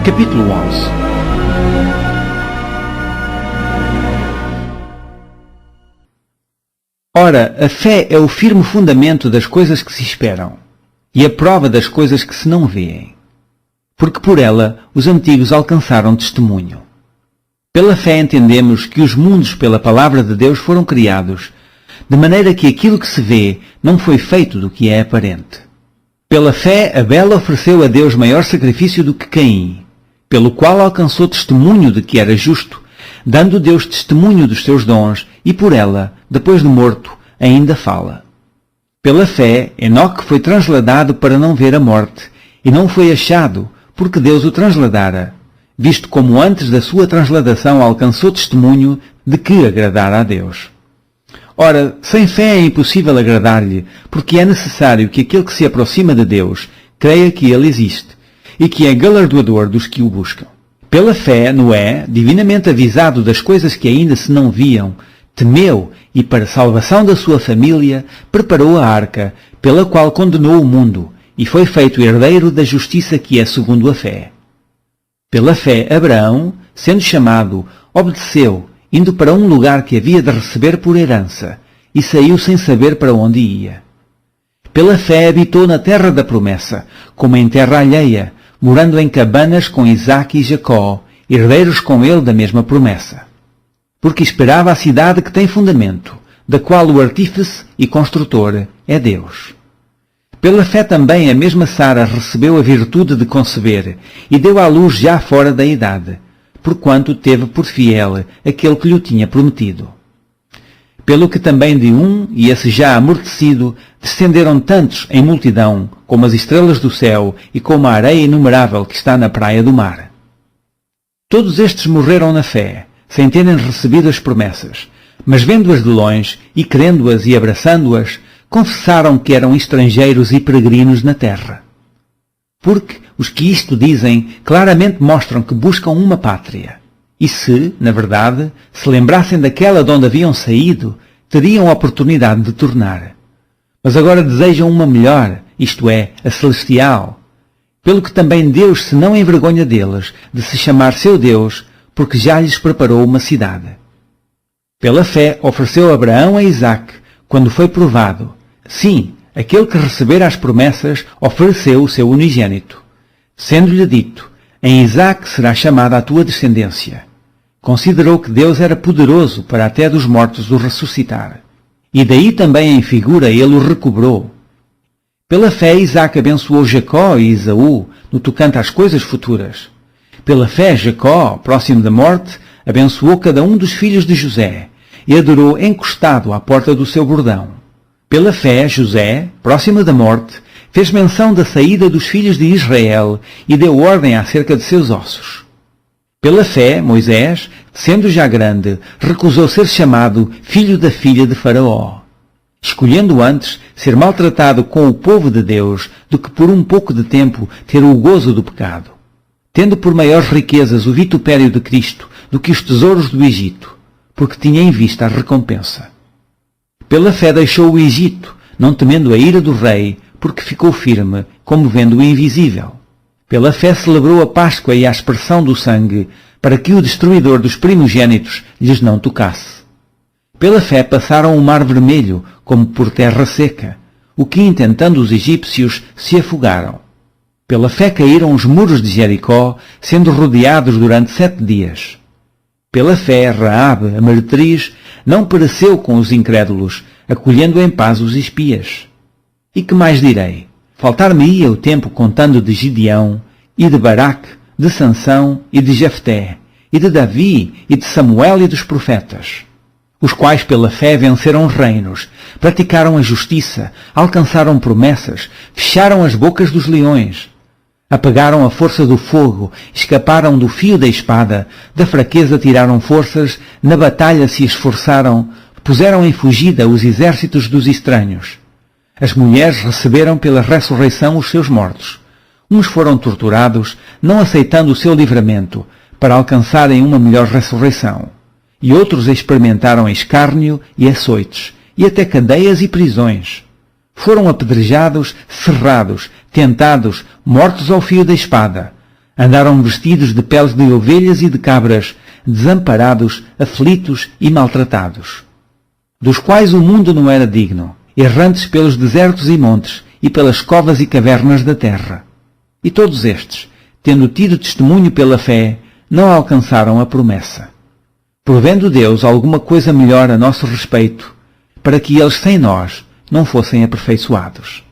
Capítulo 11. Ora, a fé é o firme fundamento das coisas que se esperam, e a prova das coisas que se não vêem. Porque por ela os antigos alcançaram testemunho. Pela fé entendemos que os mundos pela palavra de Deus foram criados, de maneira que aquilo que se vê não foi feito do que é aparente. Pela fé Abel ofereceu a Deus maior sacrifício do que Caim, pelo qual alcançou testemunho de que era justo, dando Deus testemunho dos seus dons, e por ela, depois de morto, ainda fala. Pela fé, Enoque foi transladado para não ver a morte, e não foi achado, porque Deus o transladara, visto como antes da sua transladação alcançou testemunho de que agradara a Deus. Ora, sem fé é impossível agradar-lhe, porque é necessário que aquele que se aproxima de Deus creia que ele existe, e que é galardoador dos que o buscam. Pela fé, Noé, divinamente avisado das coisas que ainda se não viam, temeu e, para a salvação da sua família, preparou a arca, pela qual condenou o mundo, e foi feito herdeiro da justiça que é segundo a fé. Pela fé, Abraão, sendo chamado, obedeceu, indo para um lugar que havia de receber por herança, e saiu sem saber para onde ia. Pela fé habitou na terra da promessa, como em terra alheia, morando em cabanas com Isaque e Jacó, herdeiros com ele da mesma promessa. Porque esperava a cidade que tem fundamento, da qual o artífice e construtor é Deus. Pela fé também a mesma Sara recebeu a virtude de conceber, e deu à luz já fora da idade, porquanto teve por fiel aquele que lhe tinha prometido. Pelo que também de um, e esse já amortecido, descenderam tantos em multidão, como as estrelas do céu e como a areia inumerável que está na praia do mar. Todos estes morreram na fé, sem terem recebido as promessas, mas vendo-as de longe e querendo-as e abraçando-as, confessaram que eram estrangeiros e peregrinos na terra. Porque os que isto dizem claramente mostram que buscam uma pátria. E se, na verdade, se lembrassem daquela de onde haviam saído, teriam a oportunidade de tornar. Mas agora desejam uma melhor, isto é, a celestial. Pelo que também Deus se não envergonha deles, de se chamar seu Deus, porque já lhes preparou uma cidade. Pela fé ofereceu Abraão a Isaque, quando foi provado. Sim, aquele que recebera as promessas ofereceu o seu unigênito, sendo-lhe dito, em Isaque será chamada a tua descendência. Considerou que Deus era poderoso para até dos mortos o ressuscitar. E daí também em figura ele o recobrou. Pela fé Isaque abençoou Jacó e Esaú, no tocante às coisas futuras. Pela fé Jacó, próximo da morte, abençoou cada um dos filhos de José, e adorou encostado à porta do seu bordão. Pela fé José, próximo da morte, fez menção da saída dos filhos de Israel e deu ordem acerca de seus ossos. Pela fé, Moisés, sendo já grande, recusou ser chamado filho da filha de Faraó, escolhendo antes ser maltratado com o povo de Deus do que por um pouco de tempo ter o gozo do pecado, tendo por maiores riquezas o vitupério de Cristo do que os tesouros do Egito, porque tinha em vista a recompensa. Pela fé deixou o Egito, não temendo a ira do rei, porque ficou firme, como vendo o invisível. Pela fé celebrou a Páscoa e a aspersão do sangue, para que o destruidor dos primogênitos lhes não tocasse. Pela fé passaram o mar vermelho, como por terra seca, o que, intentando os egípcios, se afogaram. Pela fé caíram os muros de Jericó, sendo rodeados durante 7 dias. Pela fé, Raabe, a meretriz, não pereceu com os incrédulos, acolhendo em paz os espias. E que mais direi? Faltar-me-ia o tempo contando de Gideão, e de Baraque, de Sansão e de Jefté, e de Davi, e de Samuel e dos profetas, os quais pela fé venceram reinos, praticaram a justiça, alcançaram promessas, fecharam as bocas dos leões, apagaram a força do fogo, escaparam do fio da espada, da fraqueza tiraram forças, na batalha se esforçaram, puseram em fugida os exércitos dos estranhos. As mulheres receberam pela ressurreição os seus mortos. Uns foram torturados, não aceitando o seu livramento, para alcançarem uma melhor ressurreição. E outros experimentaram escárnio e açoites, e até cadeias e prisões. Foram apedrejados, serrados, tentados, mortos ao fio da espada. Andaram vestidos de peles de ovelhas e de cabras, desamparados, aflitos e maltratados, dos quais o mundo não era digno, errantes pelos desertos e montes, e pelas covas e cavernas da terra. E todos estes, tendo tido testemunho pela fé, não alcançaram a promessa, provendo Deus alguma coisa melhor a nosso respeito, para que eles sem nós não fossem aperfeiçoados.